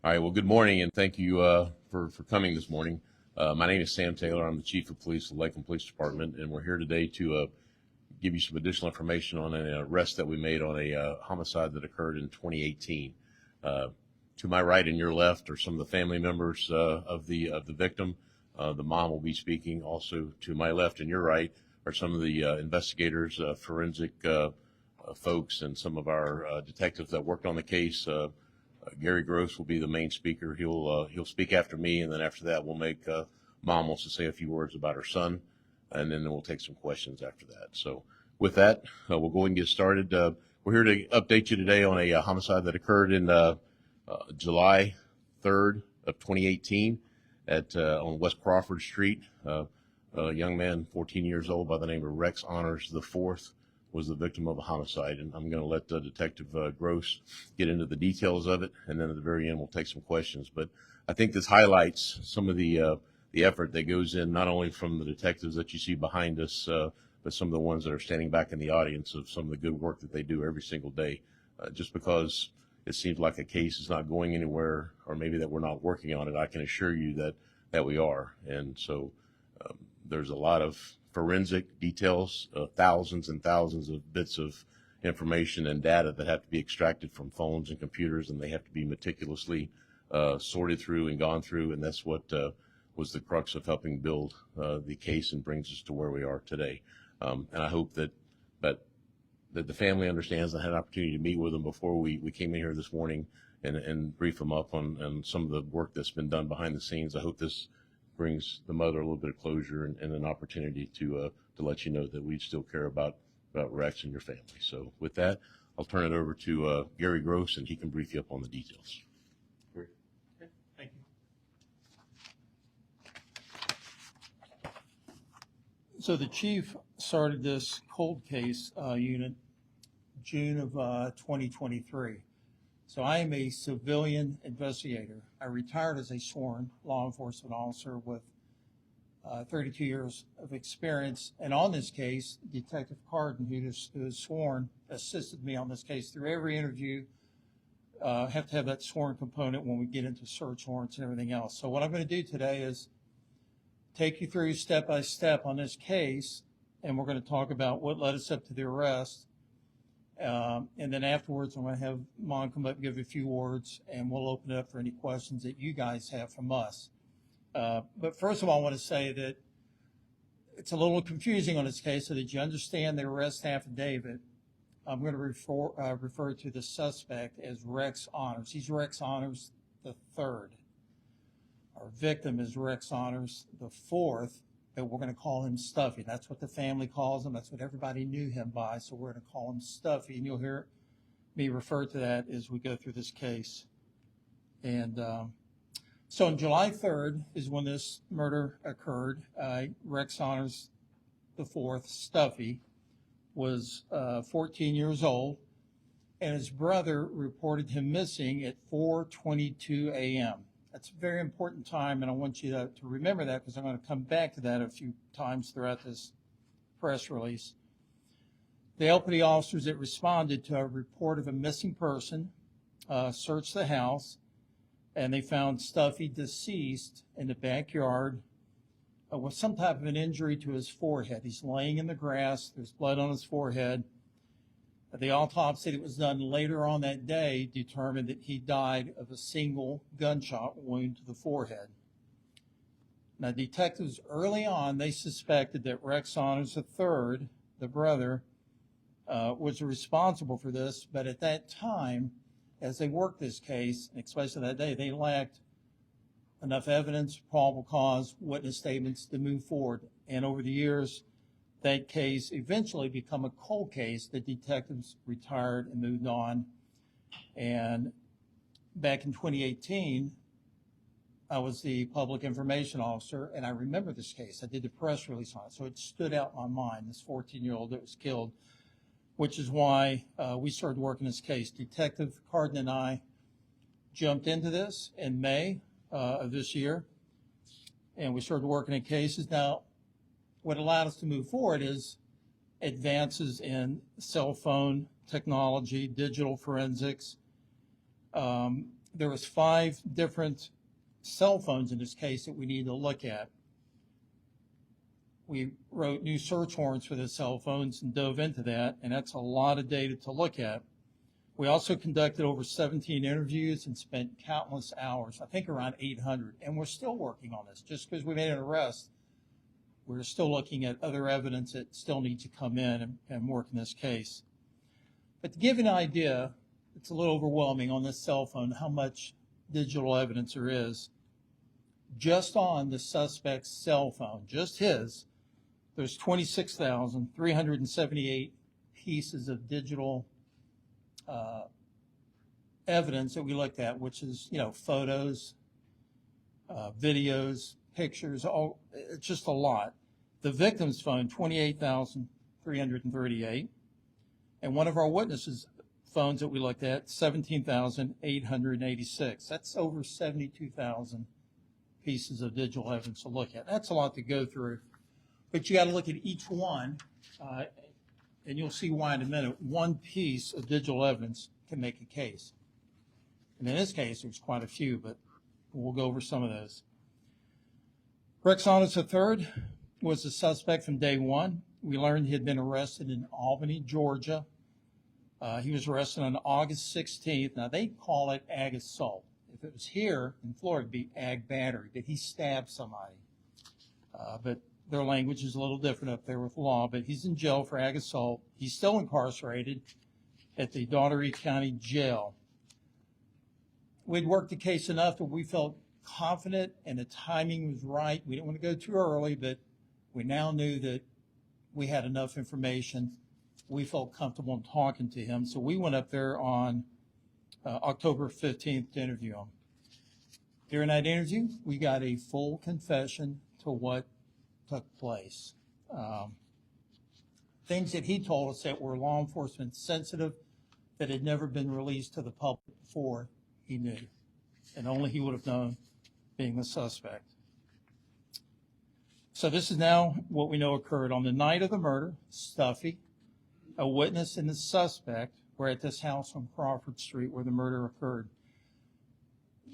All right. Well, good morning, and thank you for coming this morning. My name is Sam Taylor. I'm the Chief of Police of the Lakeland Police Department, and we're here today to give you some additional information on an arrest that we made on a homicide that occurred in 2018. To my right and your left are some of the family members of the victim. The mom will be speaking. Also, to my left and your right are some of the investigators, forensic folks, and some of our detectives that worked on the case. Gary Gross will be the main speaker. He'll speak after me, and then after that, we'll make Mom wants to say a few words about her son, and then we'll take some questions after that. So, with that, we'll go ahead and get started. We're here to update you today on a homicide that occurred in July 3rd of 2018 on West Crawford Street. A young man, 14 years old, by the name of Rex Honors IV, was the victim of a homicide, and I'm going to let Detective Gross get into the details of it, and then at the very end we'll take some questions. But I think this highlights some of the effort that goes in, not only from the detectives that you see behind us, but some of the ones that are standing back in the audience, of some of the good work that they do every single day. Just because it seems like a case is not going anywhere, or maybe that we're not working on it, I can assure you that we are. And so there's a lot of forensic details, thousands and thousands of bits of information and data that have to be extracted from phones and computers, and they have to be meticulously sorted through and gone through, and that's what was the crux of helping build the case and brings us to where we are today. And I hope that the family understands. I had an opportunity to meet with them before we came in here this morning and brief them up on some of the work that's been done behind the scenes. I hope this brings the mother a little bit of closure and an opportunity to let you know that we still care about Rex and your family. So with that, I'll turn it over to Gary Gross, and he can brief you up on the details. Okay, thank you. So the chief started this cold case unit June of 2023. So I am a civilian investigator. I retired as a sworn law enforcement officer with 32 years of experience. And on this case, Detective Carden, who is sworn, assisted me on this case through every interview. Have to have that sworn component when we get into search warrants and everything else. So what I'm going to do today is take you through step by step on this case, and we're going to talk about what led us up to the arrest. And then afterwards, I'm going to have Mon come up and give a few words, and we'll open it up for any questions that you guys have from us. But first of all, I want to say that it's a little confusing on this case, so that you understand the arrest affidavit. I'm going to refer to the suspect as Rex Honors. He's Rex Honors III. Our victim is Rex Honors IV, but we're going to call him Stuffy. That's what the family calls him. That's what everybody knew him by, so we're going to call him Stuffy, and you'll hear me refer to that as we go through this case. And so on July 3rd is when this murder occurred. Rex Honors IV, Stuffy, was 14 years old, and his brother reported him missing at 4:22 a.m. That's a very important time, and I want you to remember that, because I'm going to come back to that a few times throughout this press release. The LPD officers that responded to a report of a missing person searched the house, and they found Stuffy deceased in the backyard with some type of an injury to his forehead. He's laying in the grass. There's blood on his forehead. The autopsy that was done later on that day determined that he died of a single gunshot wound to the forehead. Now, detectives early on, they suspected that Rex Honors III, the brother, was responsible for this, but at that time, as they worked this case, especially that day, they lacked enough evidence, probable cause, witness statements to move forward. And over the years, that case eventually became a cold case. The detectives retired and moved on. And back in 2018, I was the public information officer, and I remember this case. I did the press release on it, so it stood out in my mind, this 14-year-old that was killed, which is why we started working this case. Detective Carden and I jumped into this in May of this year, and we started working in cases. Now, what allowed us to move forward is advances in cell phone technology, digital forensics, there was 5 different cell phones in this case that we need to look at. We wrote new search warrants for the cell phones and dove into that, and that's a lot of data to look at. We also conducted over 17 interviews and spent countless hours, I think around 800, and we're still working on this. Just because we made an arrest, we're still looking at other evidence that still needs to come in and work in this case. But to give you an idea, it's a little overwhelming on this cell phone how much digital evidence there is. Just on the suspect's cell phone, just his, there's 26,378 pieces of digital evidence that we looked at, which is, photos, videos, pictures, it's just a lot. The victim's phone, 28,338. And one of our witnesses' phones that we looked at, 17,886. That's over 72,000 pieces of digital evidence to look at. That's a lot to go through. But you got to look at each one, and you'll see why in a minute. One piece of digital evidence can make a case. And in this case, there's quite a few, but we'll go over some of those. Rex Honest III was the suspect from day one. We learned he had been arrested in Albany, Georgia. He was arrested on August 16th. Now, they call it ag assault. If it was here in Florida, it'd be ag battery, that he stabbed somebody. But their language is a little different up there with law, but he's in jail for ag assault. He's still incarcerated at the Daugherty County Jail. We'd worked the case enough that we felt confident and the timing was right. We didn't want to go too early, but we now knew that we had enough information. We felt comfortable in talking to him, so we went up there on October 15th to interview him. During that interview, we got a full confession to what took place. Things that he told us that were law enforcement sensitive, that had never been released to the public before he knew, and only he would have known, being the suspect. So this is now what we know occurred. On the night of the murder, Stuffy, a witness and the suspect were at this house on Crawford Street where the murder occurred.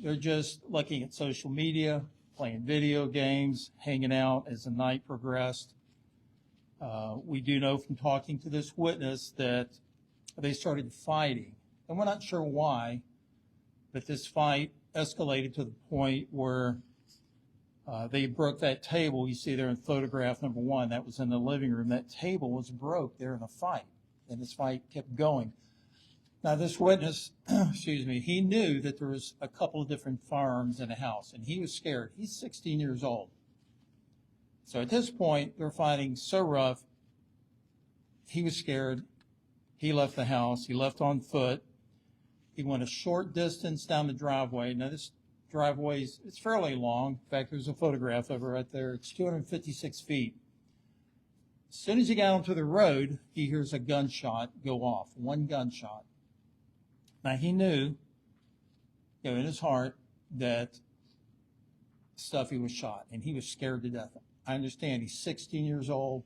They're just looking at social media, playing video games, hanging out as the night progressed. We do know from talking to this witness that they started fighting. And we're not sure why, but this fight escalated to the point where they broke that table. You see there in photograph number 1, that was in the living room. That table was broke there in a fight, and this fight kept going. Now, this witness, he knew that there was a couple of different firearms in the house, and he was scared. He's 16 years old. So at this point, they're fighting so rough, he was scared. He left the house. He left on foot. He went a short distance down the driveway. Now, this driveway it's fairly long. In fact, there's a photograph of it right there. It's 256 feet. As soon as he got onto the road, he hears a gunshot go off, one gunshot. Now, he knew, in his heart, that Stuffy was shot, and he was scared to death. I understand he's 16 years old,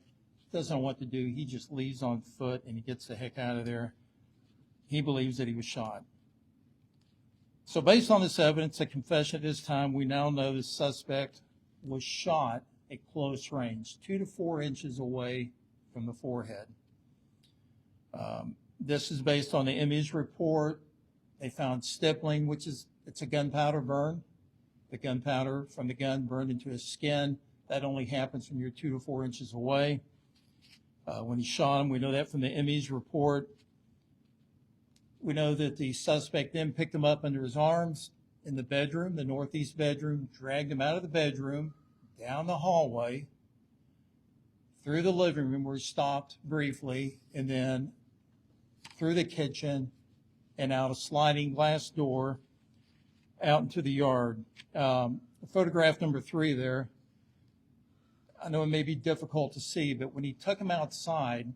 doesn't know what to do. He just leaves on foot, and he gets the heck out of there. He believes that he was shot. So based on this evidence, a confession at this time, we now know the suspect was shot at close range, 2 to 4 inches away from the forehead. This is based on the image report. They found stippling, it's a gunpowder burn. The gunpowder from the gun burned into his skin. That only happens when you're 2 to 4 inches away. When he shot him, we know that from the image report. We know that the suspect then picked him up under his arms in the bedroom, the northeast bedroom, dragged him out of the bedroom, down the hallway, through the living room where he stopped briefly, and then through the kitchen and out a sliding glass door out into the yard. Photograph number 3 there. I know it may be difficult to see, but when he took him outside,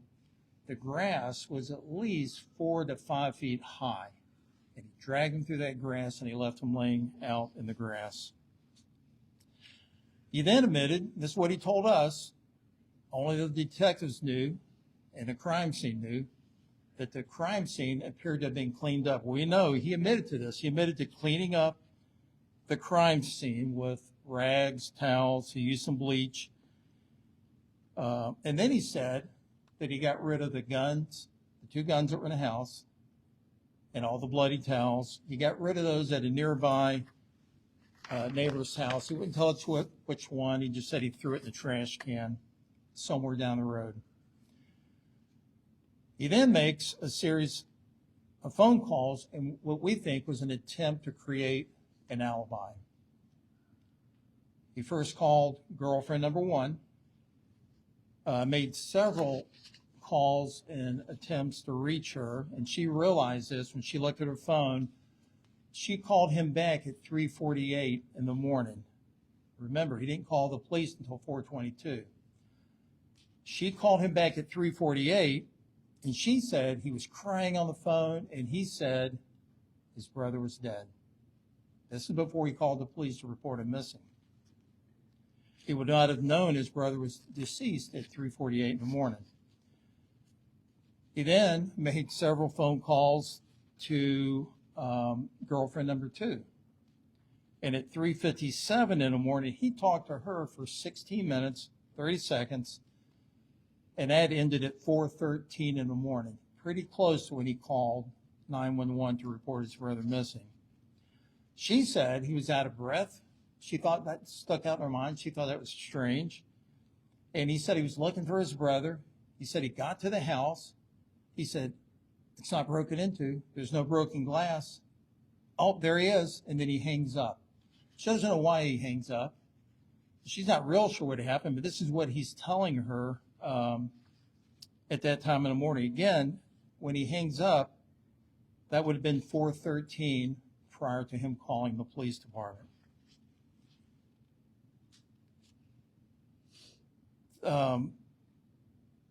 the grass was at least 4 to 5 feet high. And he dragged him through that grass, and he left him laying out in the grass. He then admitted, this is what he told us, only the detectives knew and the crime scene knew, that the crime scene appeared to have been cleaned up. We know he admitted to this. He admitted to cleaning up the crime scene with rags, towels. He used some bleach. And then he said that he got rid of the guns, the 2 guns that were in the house, and all the bloody towels. He got rid of those at a nearby neighbor's house. He wouldn't tell us which one. He just said he threw it in the trash can somewhere down the road. He then makes a series of phone calls in what we think was an attempt to create an alibi. He first called girlfriend number 1, made several calls and attempts to reach her, and she realized this when she looked at her phone. She called him back at 3:48 in the morning. Remember, he didn't call the police until 4:22. She called him back at 3:48, and she said he was crying on the phone, and he said his brother was dead. This is before he called the police to report him missing. He would not have known his brother was deceased at 3:48 in the morning. He then made several phone calls to girlfriend number 2. And at 3:57 in the morning, he talked to her for 16 minutes, 30 seconds, and that ended at 4:13 in the morning, pretty close to when he called 911 to report his brother missing. She said he was out of breath. She thought that stuck out in her mind. She thought that was strange. And he said he was looking for his brother. He said he got to the house. He said, it's not broken into. There's no broken glass. Oh, there he is. And then he hangs up. She doesn't know why he hangs up. She's not real sure what happened, but this is what he's telling her at that time in the morning. Again, when he hangs up, that would have been 4:13 prior to him calling the police department.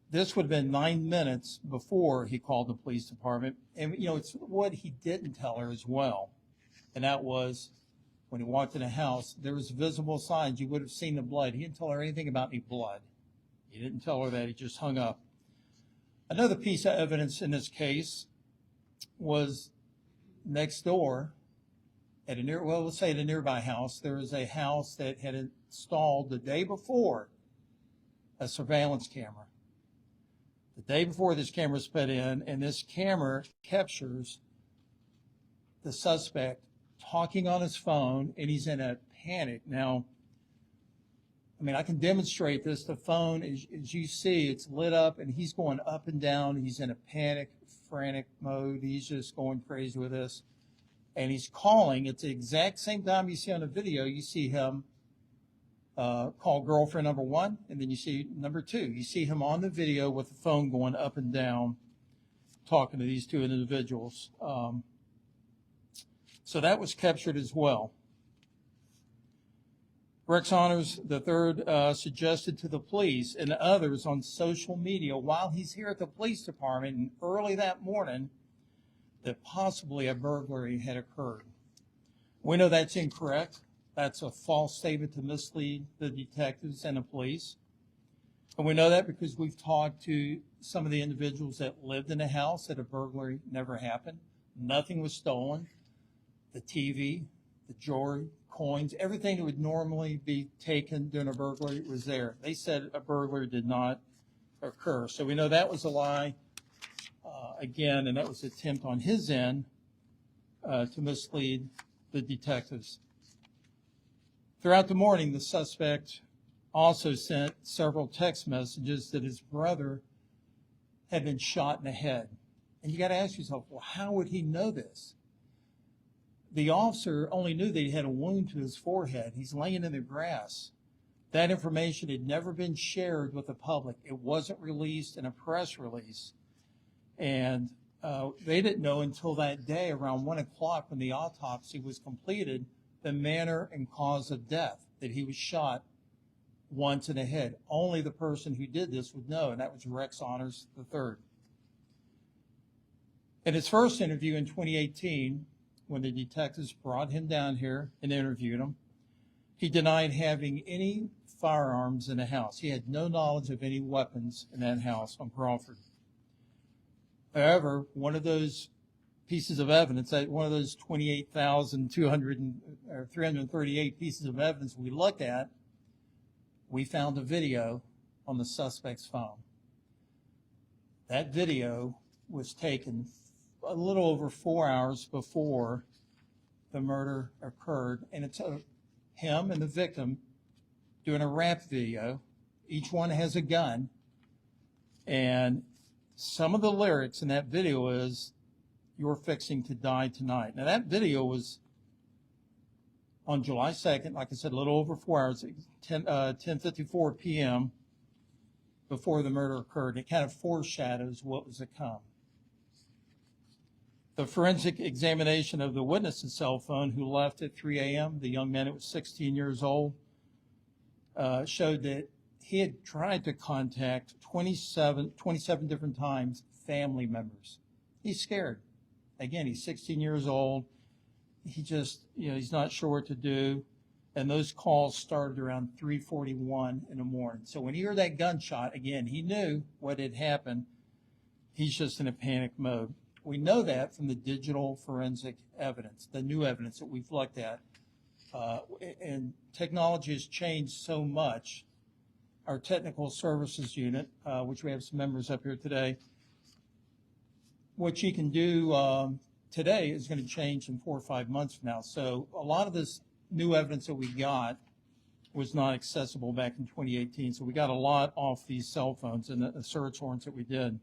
This would have been 9 minutes before he called the police department. And, you know, it's what he didn't tell her as well. And that was when he walked in the house, there was visible signs. You would have seen the blood. He didn't tell her anything about any blood. He didn't tell her that. He just hung up. Another piece of evidence in this case was next door at a let's say at a nearby house. There was a house that had installed the day before a surveillance camera. The day before this camera was put in, and this camera captures the suspect talking on his phone, and he's in a panic. Now, I mean, I can demonstrate this. The phone, as you see, it's lit up, and he's going up and down. He's in a panic, frantic mode. He's just going crazy with this. And he's calling. It's the exact same time you see on the video. You see him call girlfriend number 1, and then you see number 2. You see him on the video with the phone going up and down, talking to these 2 individuals. So that was captured as well. Rex Honors III suggested to the police and others on social media while he's here at the police department and early that morning that possibly a burglary had occurred. We know that's incorrect. That's a false statement to mislead the detectives and the police. And we know that because we've talked to some of the individuals that lived in the house that a burglary never happened. Nothing was stolen. The TV, the jewelry, coins, everything that would normally be taken during a burglary was there. They said a burglary did not occur. So we know that was a lie, again, and that was an attempt on his end to mislead the detectives. Throughout the morning, the suspect also sent several text messages that his brother had been shot in the head. And you got to ask yourself, well, how would he know this? The officer only knew that he had a wound to his forehead. He's laying in the grass. That information had never been shared with the public. It wasn't released in a press release. And they didn't know until that day around 1 o'clock when the autopsy was completed the manner and cause of death, that he was shot once in the head. Only the person who did this would know, and that was Rex Honors III. In his first interview in 2018, when the detectives brought him down here and interviewed him, he denied having any firearms in the house. He had no knowledge of any weapons in that house on Crawford. However, one of those pieces of evidence, that one of those 338 pieces of evidence we looked at, we found a video on the suspect's phone. That video was taken a little over 4 hours before the murder occurred, and it's him and the victim doing a rap video. Each one has a gun, and some of the lyrics in that video is, "You're fixing to die tonight." Now, that video was on July 2nd, like I said, a little over 4 hours, 10:54 p.m. before the murder occurred. It kind of foreshadows what was to come. The forensic examination of the witness's cell phone, who left at 3 a.m., the young man who was 16 years old, showed that he had tried to contact 27 different times family members. He's scared. Again, he's 16 years old. He just, he's not sure what to do. And those calls started around 3:41 in the morning. So when he heard that gunshot, again, he knew what had happened. He's just in a panic mode. We know that from the digital forensic evidence, the new evidence that we've looked at. And technology has changed so much. Our technical services unit, which we have some members up here today, what you can do today is going to change in 4 or 5 months from now. So a lot of this new evidence that we got was not accessible back in 2018. So we got a lot off these cell phones and the search warrants that we did.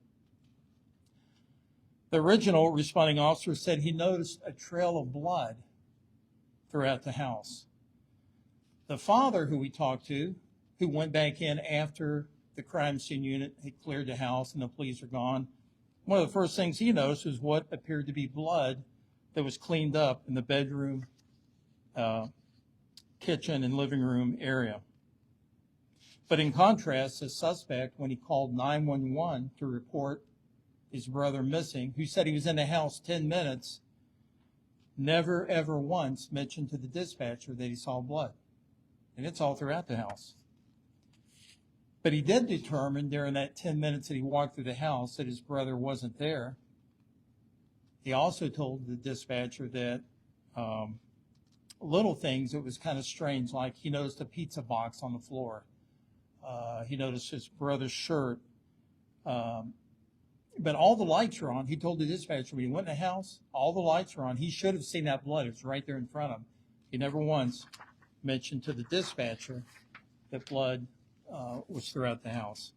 The original responding officer said he noticed a trail of blood throughout the house. The father who we talked to, who went back in after the crime scene unit had cleared the house and the police are gone, one of the first things he noticed was what appeared to be blood that was cleaned up in the bedroom, kitchen, and living room area. But in contrast, the suspect, when he called 911 to report his brother missing, who said he was in the house 10 minutes, never ever once mentioned to the dispatcher that he saw blood. And it's all throughout the house. But he did determine during that 10 minutes that he walked through the house that his brother wasn't there. He also told the dispatcher that little things that was kind of strange, like he noticed a pizza box on the floor. He noticed his brother's shirt. But all the lights were on. He told the dispatcher when he went in the house, all the lights were on. He should have seen that blood. It was right there in front of him. He never once mentioned to the dispatcher that blood was throughout the house.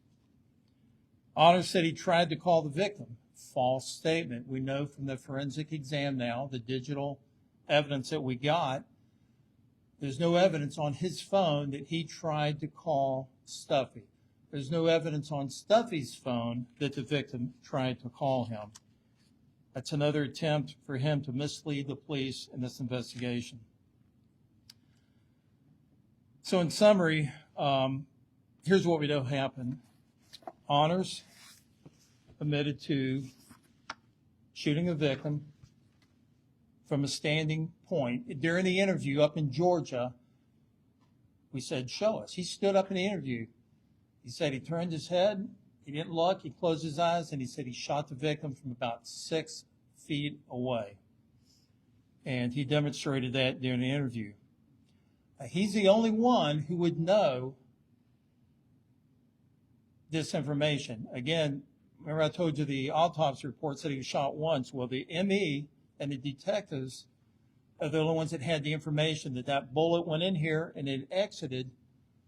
Honor said he tried to call the victim. False statement. We know from the forensic exam now, the digital evidence that we got, there's no evidence on his phone that he tried to call Stuffy. There's no evidence on Stuffy's phone that the victim tried to call him. That's another attempt for him to mislead the police in this investigation. So in summary, here's what we know happened. Honors admitted to shooting a victim from a standing point. During the interview up in Georgia, we said, "Show us." He stood up in the interview. He said he turned his head, he didn't look, he closed his eyes, and he said he shot the victim from about 6 feet away. And he demonstrated that during the interview. He's the only one who would know this information. Again, remember I told you the autopsy report said he was shot once. Well, the ME and the detectives are the only ones that had the information that that bullet went in here and it exited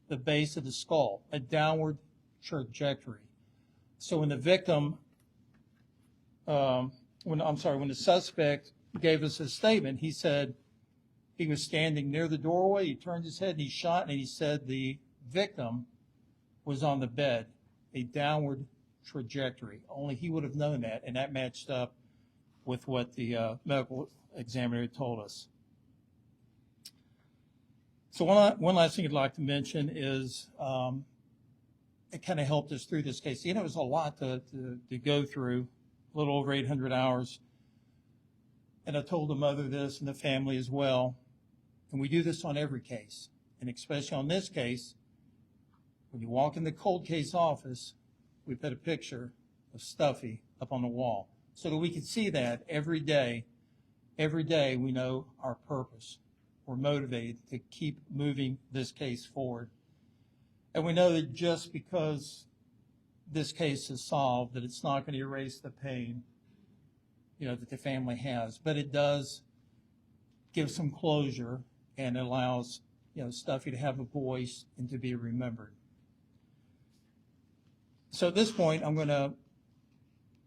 the base of the skull, a downward trajectory. So when the victim, when the suspect gave us his statement, he said he was standing near the doorway, he turned his head, and he shot, and he said the victim was on the bed, a downward trajectory. Only he would have known that, and that matched up with what the medical examiner told us. So one last thing I'd like to mention is it kind of helped us through this case. It was a lot to go through, a little over 800 hours. And I told the mother this and the family as well. And we do this on every case. And especially on this case, when you walk in the cold case office, we put a picture of Stuffy up on the wall. so that we can see that every day we know our purpose. We're motivated to keep moving this case forward. And we know that just because this case is solved, that it's not going to erase the pain, that the family has, but it does give some closure and allows, Stuffy to have a voice and to be remembered. So at this point, I'm going to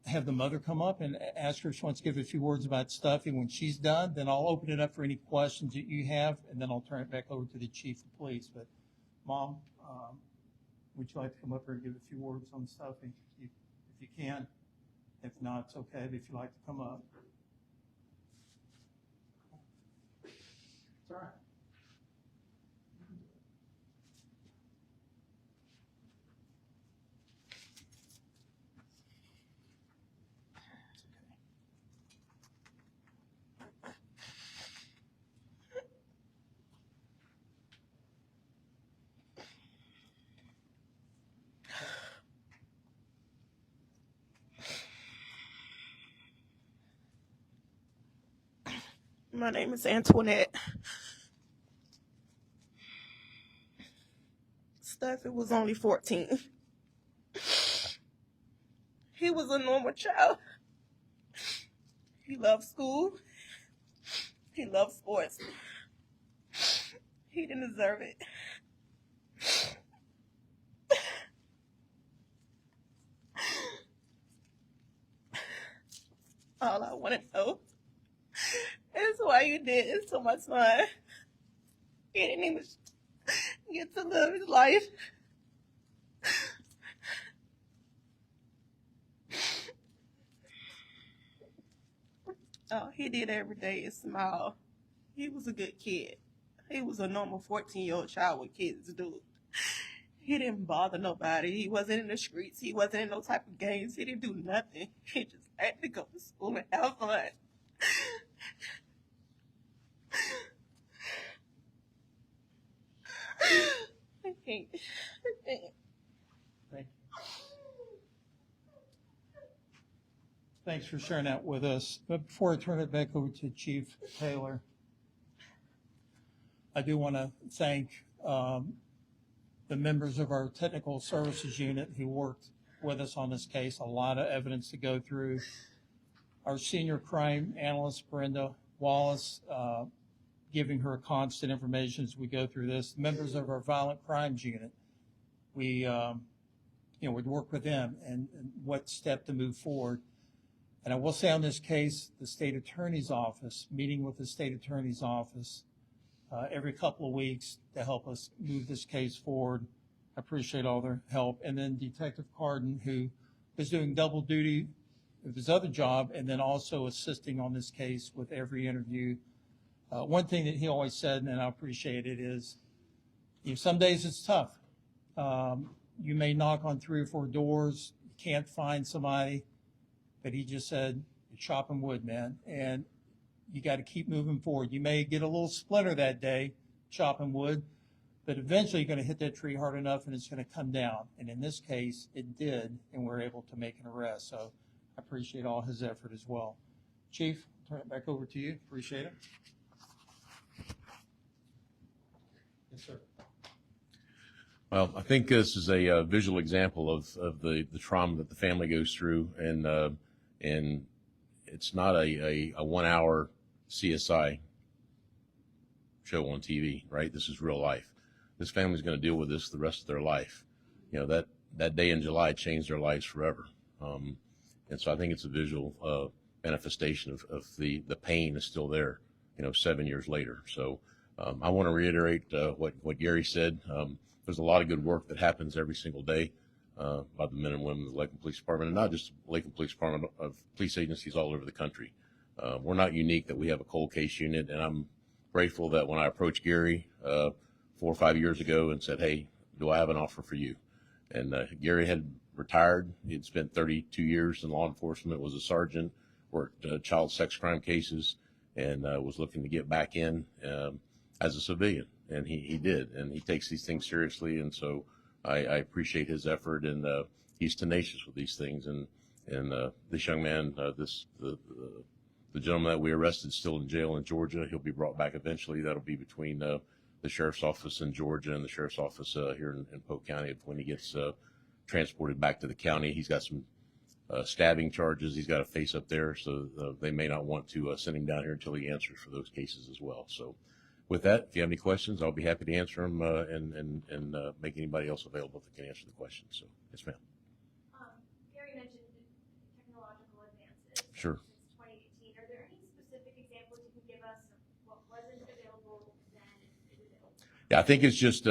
have the mother come up and ask her if she wants to give a few words about Stuffy. When she's done, then I'll open it up for any questions that you have, and then I'll turn it back over to the chief of police. But, Mom, would you like to come up here and give a few words on Stuffy, if you can? If not, it's okay, but if you'd like to come up. It's all right. My name is Antoinette. Stuffy was only 14. He was a normal child. He loved school. He loved sports. He didn't deserve it. All I want to know is why you did this to my son. He didn't even get to live his life. All he did every day is smile. He was a good kid. He was a normal 14-year-old child what kids do. He didn't bother nobody. He wasn't in the streets. He wasn't in no type of games. He didn't do nothing. He just had to go to school and have fun. I can't. Thank you. Thanks for sharing that with us. But before I turn it back over to Chief Taylor, I do want to thank the members of our technical services unit who worked with us on this case. A lot of evidence to go through. Our senior crime analyst, Brenda Wallace, giving her constant information as we go through this. Members of our violent crimes unit, we would work with them and what step to move forward. And I will say on this case, the state attorney's office, meeting with the state attorney's office every couple of weeks to help us move this case forward. I appreciate all their help. And then Detective Carden, who is doing double duty of his other job and then also assisting on this case with every interview. One thing that he always said, and I appreciate it, is some days it's tough. You may knock on 3 or 4 doors, you can't find somebody, but he just said, you're chopping wood, man, and you got to keep moving forward. You may get a little splinter that day, chopping wood, but eventually you're going to hit that tree hard enough and it's going to come down. And in this case, it did, and we're able to make an arrest. So I appreciate all his effort as well. Chief, turn it back over to you. Appreciate it. Yes, sir. Well, I think this is a visual example of the trauma that the family goes through, and it's not a 1-hour CSI show on TV, right? This is real life. This family's going to deal with this the rest of their life. That day in July changed their lives forever. And so I think it's a visual manifestation of the pain is still there, 7 years later. So I want to reiterate what Gary said. There's a lot of good work that happens every single day by the men and women of the Lakeland Police Department, and not just the Lakeland Police Department, of police agencies all over the country. We're not unique that we have a cold case unit, and I'm grateful that when I approached Gary 4 or 5 years ago and said, hey, do I have an offer for you? And Gary had retired. He had spent 32 years in law enforcement, was a sergeant, worked child sex crime cases, and was looking to get back in as a civilian. And he did, and he takes these things seriously, and so I appreciate his effort, and he's tenacious with these things, and And this young man, the gentleman that we arrested, is still in jail in Georgia. He'll be brought back eventually. That'll be between the sheriff's office in Georgia and the sheriff's office here in Polk County. When he gets transported back to the county, he's got some stabbing charges he's got to face up there, so they may not want to send him down here until he answers for those cases as well. So with that, if you have any questions, I'll be happy to answer them and make anybody else available that can answer the questions. So, yes, ma'am. Gary mentioned technological advances. Sure. Since 2018, are there any specific examples you can give us of what wasn't available then and is available? Yeah, I think it's just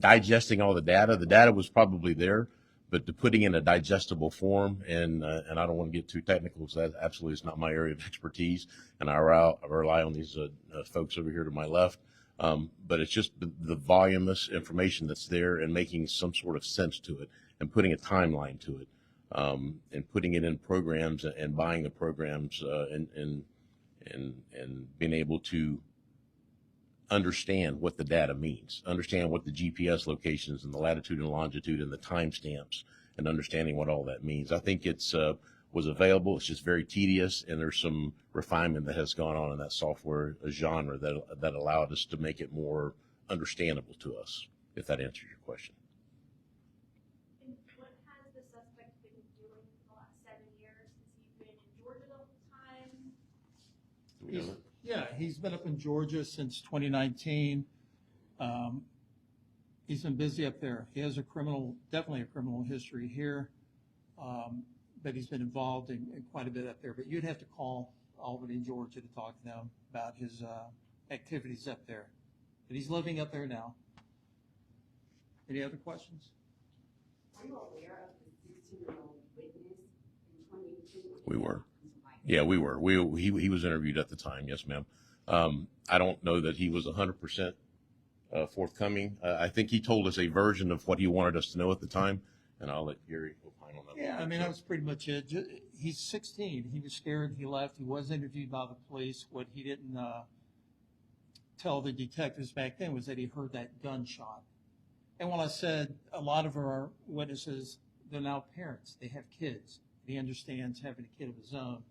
digesting all the data. The data was probably there, but to putting in a digestible form, and I don't want to get too technical, so that absolutely is not my area of expertise, and I rely on these folks over here to my left. But it's just the voluminous information that's there and making some sort of sense to it and putting a timeline to it, and putting it in programs and buying the programs and being able to understand what the data means, understand what the GPS locations and the latitude and longitude and the timestamps, and understanding what all that means. I think it's was available. It's just very tedious, and there's some refinement that has gone on in that software genre that allowed us to make it more understandable to us, if that answers your question. And what has the suspect been doing for the last 7 years? Has he been in Georgia the whole time? Do we know that? Yeah, he's been up in Georgia since 2019. He's been busy up there. He has definitely a criminal history here, but he's been involved in quite a bit up there. But you'd have to call Albany, Georgia to talk to them about his activities up there. But he's living up there now. Any other questions? Are you aware of the 16-year-old witness in 2018? We were. Yeah, we were. He was interviewed at the time. Yes, ma'am. I don't know that he was 100% forthcoming. I think he told us a version of what he wanted us to know at the time, and I'll let Gary opine on that. Yeah, I mean, that was pretty much it. He's 16. He was scared. He left. He was interviewed by the police. What he didn't tell the detectives back then was that he heard that gunshot. And when I said a lot of our witnesses, they're now parents. They have kids. He understands having a kid of his own.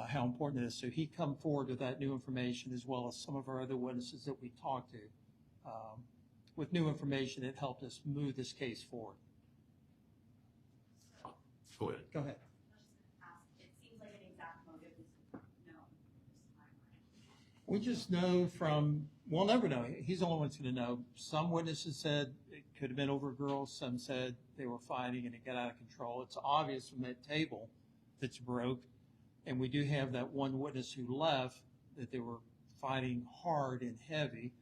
How important it is. So he come forward with that new information, as well as some of our other witnesses that we talked to. With new information, it helped us move this case forward. Go ahead. Go ahead. It seems like an exact motive is known this time. We just know we'll never know. He's the only one that's going to know. Some witnesses said it could have been over girls. Some said they were fighting and it got out of control. It's obvious from that table that's broke. And we do have that one witness who left that they were fighting hard and heavy.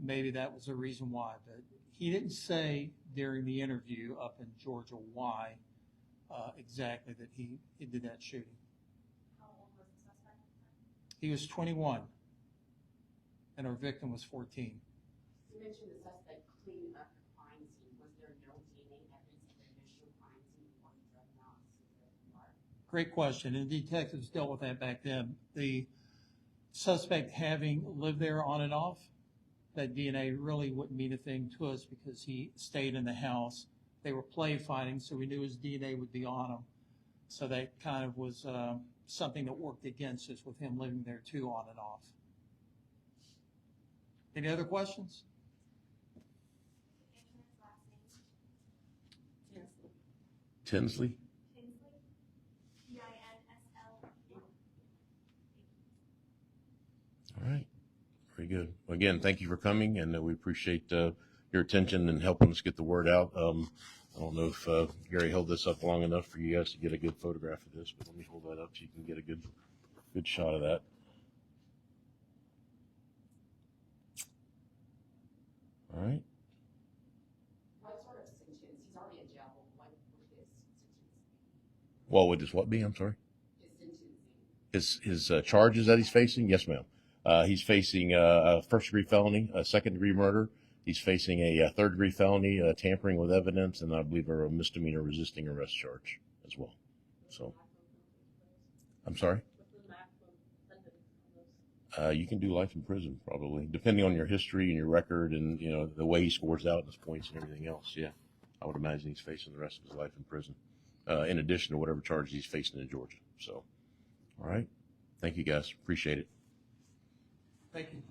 Maybe that was the reason why. But he didn't say during the interview up in Georgia why exactly that he did that shooting. How old was the suspect? He was 21, and our victim was 14. You mentioned the suspect cleaning up the crime scene. Was there no DNA evidence of the initial crime scene or the drug analysis? Great question, and detectives dealt with that back then. The suspect having lived there on and off, that DNA really wouldn't mean a thing to us because he stayed in the house. They were play fighting, so we knew his DNA would be on him. So that kind of was something that worked against us with him living there too on and off. Any other questions? Antoinette's last name? Yes. Tinsley? Tinsley? Tinsl. All right. Very good. Again, thank you for coming, and we appreciate your attention and helping us get the word out. I don't know if Gary held this up long enough for you guys to get a good photograph of this, but let me hold that up so you can get a good shot of that. All right. What sort of sentence? He's already in jail. What would his sentence be? What would this what be? I'm sorry. His sentencing. His charges that he's facing? Yes, ma'am. He's facing a first-degree felony, a second-degree murder. He's facing a third-degree felony, tampering with evidence, and I believe a misdemeanor resisting arrest charge as well. So, I'm sorry? You can do life in prison, probably, depending on your history and your record and, you know, the way he scores out and his points and everything else. Yeah, I would imagine he's facing the rest of his life in prison. in addition to whatever charges he's facing in Georgia. So, all right. Thank you, guys. Appreciate it. Thank you.